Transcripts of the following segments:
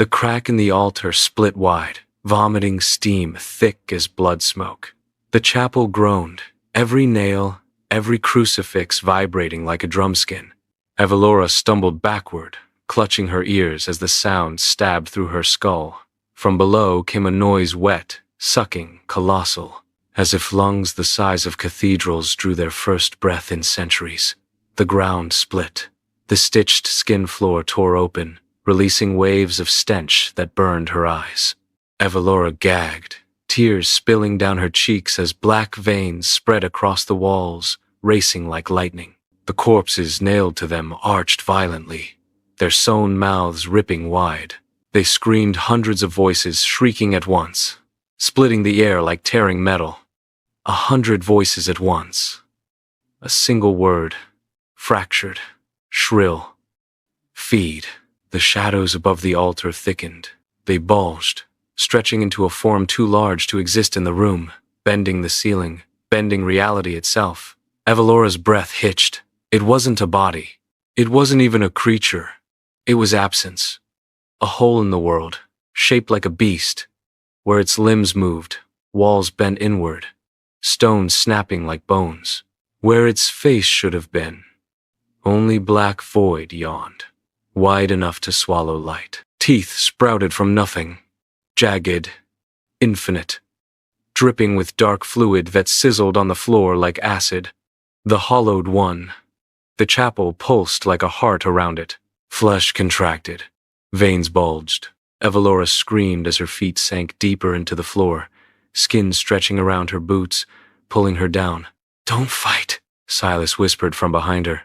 The crack in the altar split wide, vomiting steam thick as blood smoke. The chapel groaned, every nail, every crucifix vibrating like a drumskin. Evelora stumbled backward, clutching her ears as the sound stabbed through her skull. From below came a noise wet, sucking, colossal, as if lungs the size of cathedrals drew their first breath in centuries. The ground split. The stitched skin floor tore open, releasing waves of stench that burned her eyes. Evelora gagged, tears spilling down her cheeks as black veins spread across the walls, racing like lightning. The corpses nailed to them arched violently, their sewn mouths ripping wide. They screamed, hundreds of voices shrieking at once, splitting the air like tearing metal. 100 voices at once. A single word, fractured, shrill. Feed. The shadows above the altar thickened. They bulged, stretching into a form too large to exist in the room, bending the ceiling, bending reality itself. Evelora's breath hitched. It wasn't a body. It wasn't even a creature. It was absence. A hole in the world, shaped like a beast, where its limbs moved, walls bent inward, stones snapping like bones. Where its face should have been, only black void yawned, wide enough to swallow light. Teeth sprouted from nothing, jagged, infinite, dripping with dark fluid that sizzled on the floor like acid. The hollowed one. The chapel pulsed like a heart around it. Flesh contracted. Veins bulged. Evelora screamed as her feet sank deeper into the floor, skin stretching around her boots, pulling her down. "Don't fight," Silas whispered from behind her.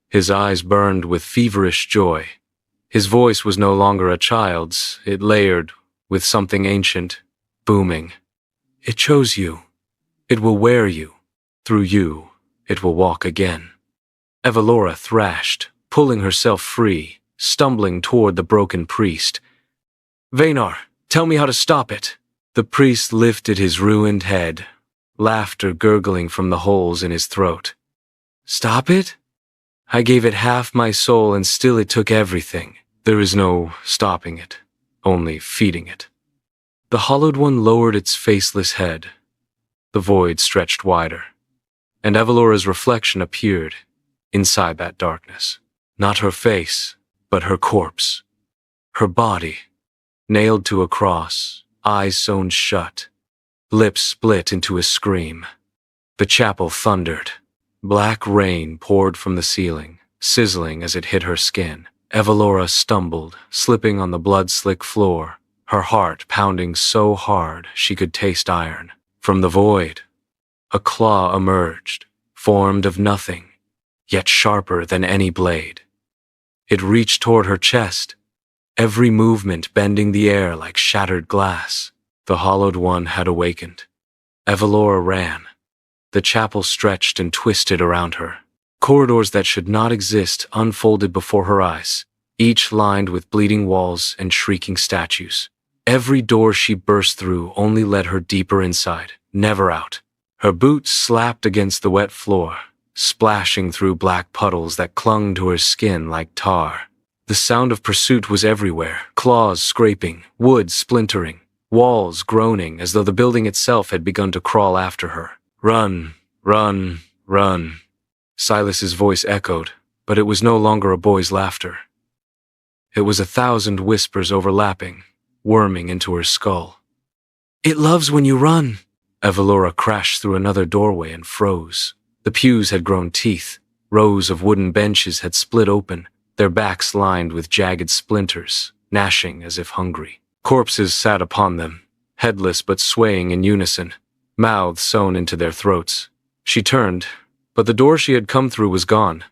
His eyes burned with feverish joy. His voice was no longer a child's. It layered with something ancient, booming. "It chose you. It will wear you. Through you, it will walk again." Evelora thrashed, pulling herself free, stumbling toward the broken priest. "Vanar, tell me how to stop it." The priest lifted his ruined head, laughter gurgling from the holes in his throat. "Stop it? I gave it half my soul and still it took everything. There is no stopping it, only feeding it." The hollowed one lowered its faceless head. The void stretched wider, and Evelora's reflection appeared inside that darkness. Not her face, but her corpse. Her body, nailed to a cross, eyes sewn shut, lips split into a scream. The chapel thundered. Black rain poured from the ceiling, sizzling as it hit her skin. Evelora stumbled, slipping on the blood-slick floor, her heart pounding so hard she could taste iron. From the void, a claw emerged, formed of nothing, yet sharper than any blade. It reached toward her chest, every movement bending the air like shattered glass. The hollowed one had awakened. Evelora ran. The chapel stretched and twisted around her. Corridors that should not exist unfolded before her eyes, each lined with bleeding walls and shrieking statues. Every door she burst through only led her deeper inside, never out. Her boots slapped against the wet floor, splashing through black puddles that clung to her skin like tar. The sound of pursuit was everywhere, claws scraping, wood splintering, walls groaning as though the building itself had begun to crawl after her. "Run, run, run." Silas's voice echoed, but it was no longer a boy's laughter. It was 1,000 whispers overlapping, worming into her skull. "It loves when you run." Evelora crashed through another doorway and froze. The pews had grown teeth. Rows of wooden benches had split open, their backs lined with jagged splinters, gnashing as if hungry. Corpses sat upon them, headless but swaying in unison, mouths sewn into their throats. She turned, but the door she had come through was gone.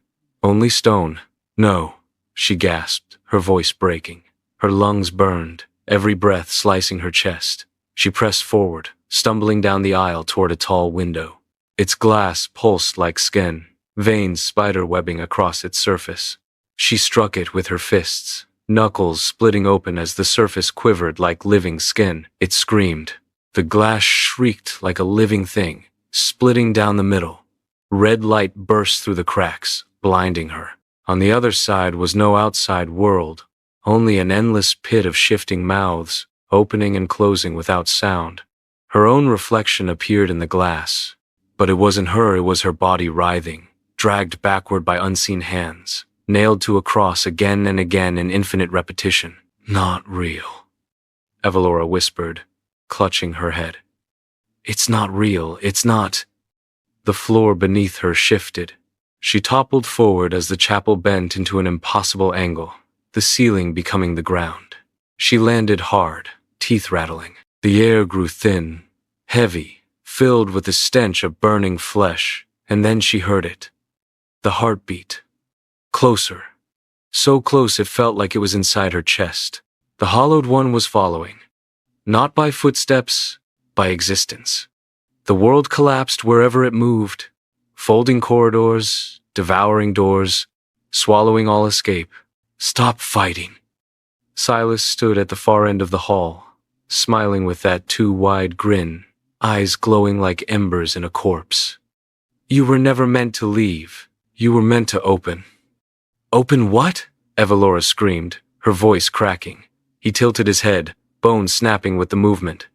Only stone. "No," she gasped, her voice breaking. Her lungs burned, every breath slicing her chest. She pressed forward, stumbling down the aisle toward a tall window. Its glass pulsed like skin, veins spider-webbing across its surface. She struck it with her fists, knuckles splitting open as the surface quivered like living skin. It screamed. The glass shrieked like a living thing, splitting down the middle. Red light burst through the cracks, blinding her. On the other side was no outside world, only an endless pit of shifting mouths, opening and closing without sound. Her own reflection appeared in the glass, but it wasn't her, it was her body writhing, dragged backward by unseen hands, nailed to a cross again and again in infinite repetition. Not real, Evelora whispered, clutching her head. It's not real, it's not. The floor beneath her shifted. She toppled forward as the chapel bent into an impossible angle, the ceiling becoming the ground. She landed hard, teeth rattling. The air grew thin, heavy, filled with the stench of burning flesh, and then she heard it. The heartbeat. Closer. So close it felt like it was inside her chest. The hollowed one was following. Not by footsteps, by existence. The world collapsed wherever it moved, folding corridors, devouring doors, swallowing all escape. Stop fighting. Silas stood at the far end of the hall, smiling with that too wide grin, eyes glowing like embers in a corpse. You were never meant to leave. You were meant to open. Open what? Evelora screamed, her voice cracking. He tilted his head, bones snapping with the movement.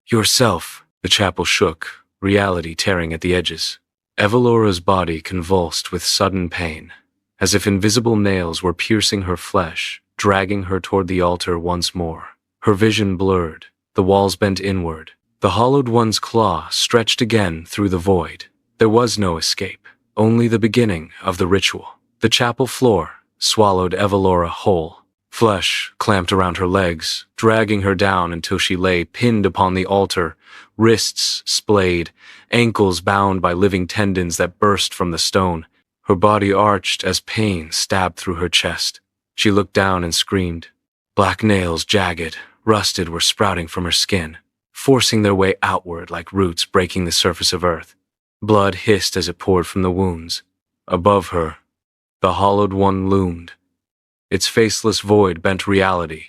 Yourself. The chapel shook, reality tearing at the edges. Evelora's body convulsed with sudden pain, as if invisible nails were piercing her flesh, dragging her toward the altar once more. Her vision blurred, the walls bent inward. The hollowed one's claw stretched again through the void. There was no escape, only the beginning of the ritual. The chapel floor swallowed Evelora whole. Flesh clamped around her legs, dragging her down until she lay pinned upon the altar, wrists splayed, ankles bound by living tendons that burst from the stone. Her body arched as pain stabbed through her chest. She looked down and screamed. Black nails, jagged, rusted, were sprouting from her skin, forcing their way outward like roots breaking the surface of earth. Blood hissed as it poured from the wounds. Above her, the hollowed one loomed. Its faceless void bent reality,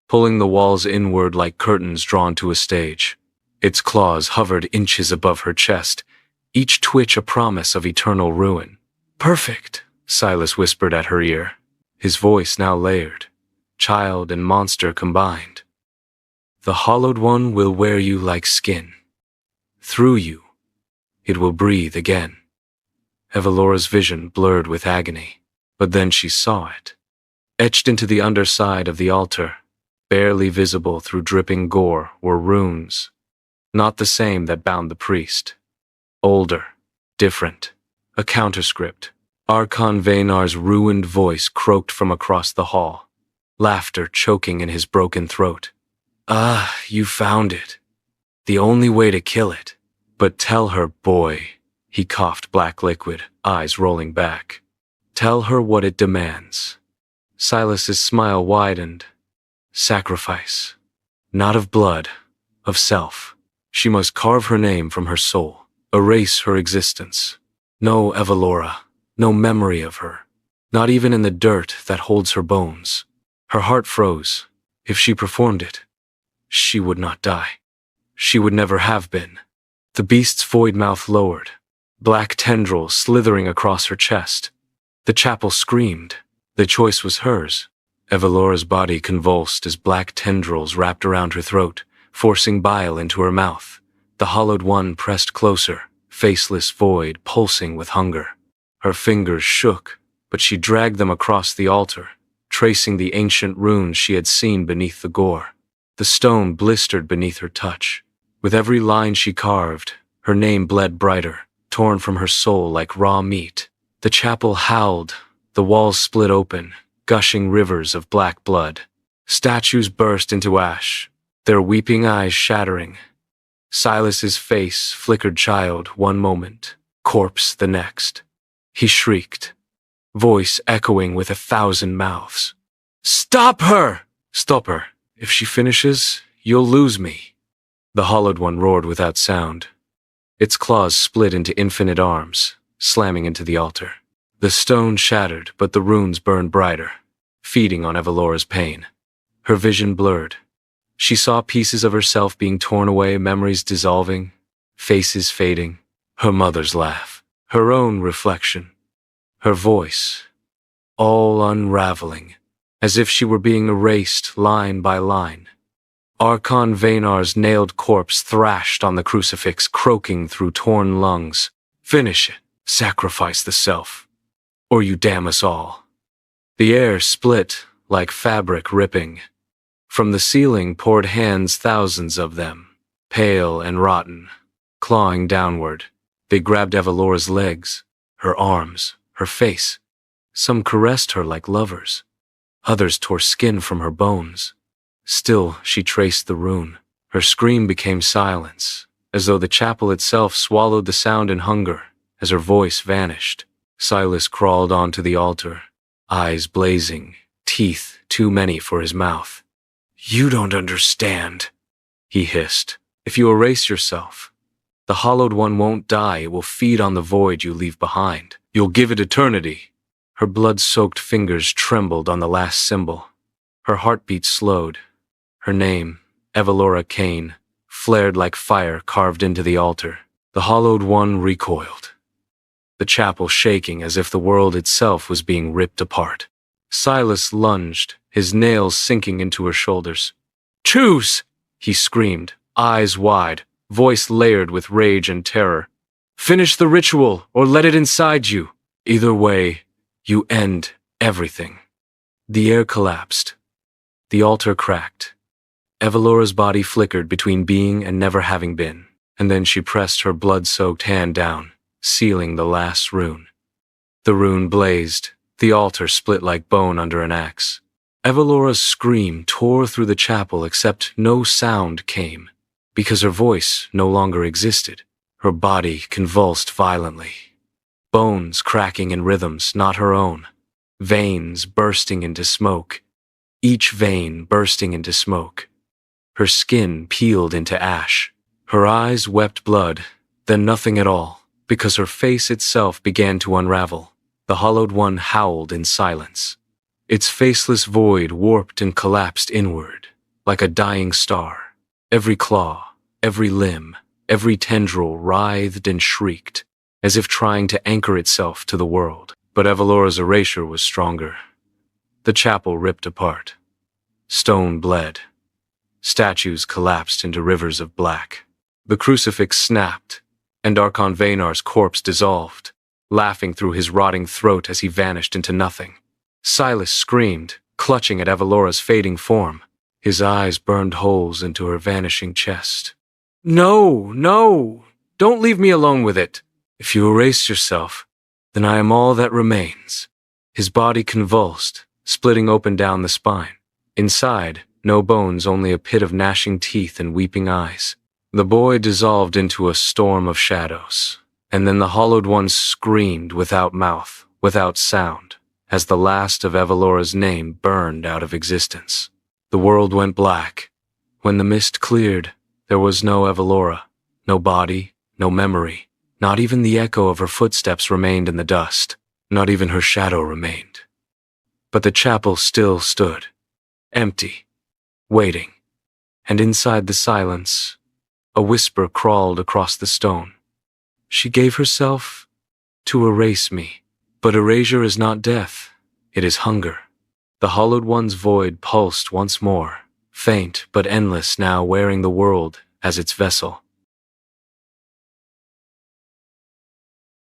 pulling the walls inward like curtains drawn to a stage. Its claws hovered inches above her chest, each twitch a promise of eternal ruin. Perfect, Silas whispered at her ear, his voice now layered, child and monster combined. The hollowed one will wear you like skin. Through you, it will breathe again. Evelora's vision blurred with agony, but then she saw it. Etched into the underside of the altar, barely visible through dripping gore, were runes. Not the same that bound the priest. Older, different, a counterscript. Archon Vaynar's ruined voice croaked from across the hall, laughter choking in his broken throat. Ah, you found it. The only way to kill it. But tell her, boy, he coughed black liquid, eyes rolling back. Tell her what it demands. Silas's smile widened. Sacrifice. Not of blood, of self. She must carve her name from her soul, erase her existence. No Evelora, no memory of her, not even in the dirt that holds her bones. Her heart froze. If she performed it, she would not die. She would never have been. The beast's void mouth lowered, black tendrils slithering across her chest. The chapel screamed. The choice was hers. Evelora's body convulsed as black tendrils wrapped around her throat, forcing bile into her mouth. The hollowed one pressed closer, faceless void pulsing with hunger. Her fingers shook, but she dragged them across the altar, tracing the ancient runes she had seen beneath the gore. The stone blistered beneath her touch. With every line she carved, her name bled brighter, torn from her soul like raw meat. The chapel howled. The walls split open, gushing rivers of black blood. Statues burst into ash, their weeping eyes shattering. Silas's face flickered child one moment, corpse the next. He shrieked, voice echoing with 1,000 mouths. Stop her! Stop her. If she finishes, you'll lose me. The hollowed one roared without sound. Its claws split into infinite arms, slamming into the altar. The stone shattered, but the runes burned brighter, feeding on Evelora's pain. Her vision blurred. She saw pieces of herself being torn away, memories dissolving, faces fading, her mother's laugh, her own reflection, her voice, all unraveling. as if she were being erased line by line. Archon Vaynar's nailed corpse thrashed on the crucifix, croaking through torn lungs. "Finish it. Sacrifice the self, or you damn us all." The air split like fabric ripping. From the ceiling poured hands, thousands of them, pale and rotten, clawing downward. They grabbed Evelora's legs, her arms, her face. Some caressed her like lovers. Others tore skin from her bones. Still, she traced the rune. Her scream became silence, as though the chapel itself swallowed the sound in hunger. As her voice vanished, Silas crawled onto the altar, eyes blazing, teeth too many for his mouth. "You don't understand," he hissed. "If you erase yourself, the Hallowed One won't die. It will feed on the void you leave behind. You'll give it eternity." Her blood-soaked fingers trembled on the last symbol. Her heartbeat slowed. Her name, Evelora Kane, flared like fire carved into the altar. The Hallowed One recoiled, the chapel shaking as if the world itself was being ripped apart. Silas lunged, his nails sinking into her shoulders. "Choose!" he screamed, eyes wide, voice layered with rage and terror. "Finish the ritual or let it inside you. Either way, you end everything." The air collapsed. The altar cracked. Evelora's body flickered between being and never having been, and then she pressed her blood-soaked hand down, sealing the last rune. The rune blazed. The altar split like bone under an axe. Evelora's scream tore through the chapel, except no sound came, because her voice no longer existed. Her body convulsed violently. Bones cracking in rhythms not her own. Veins bursting into smoke. Each vein bursting into smoke. Her skin peeled into ash. Her eyes wept blood, then nothing at all, because her face itself began to unravel. The Hallowed One howled in silence. Its faceless void warped and collapsed inward, like a dying star. Every claw, every limb, every tendril writhed and shrieked, as if trying to anchor itself to the world. But Evelora's erasure was stronger. The chapel ripped apart. Stone bled. Statues collapsed into rivers of black. The crucifix snapped, and Archon Vaynar's corpse dissolved, laughing through his rotting throat as he vanished into nothing. Silas screamed, clutching at Evelora's fading form. His eyes burned holes into her vanishing chest. "No, no! Don't leave me alone with it! If you erase yourself, then I am all that remains." His body convulsed, splitting open down the spine. Inside, no bones, only a pit of gnashing teeth and weeping eyes. The boy dissolved into a storm of shadows. And then the Hallowed One screamed without mouth, without sound, as the last of Evelora's name burned out of existence. The world went black. When the mist cleared, there was no Evelora, no body, no memory. Not even the echo of her footsteps remained in the dust. Not even her shadow remained. But the chapel still stood, empty, waiting. And inside the silence, a whisper crawled across the stone. "She gave herself to erase me. But erasure is not death, it is hunger." The Hallowed One's void pulsed once more, faint but endless now, wearing the world as its vessel.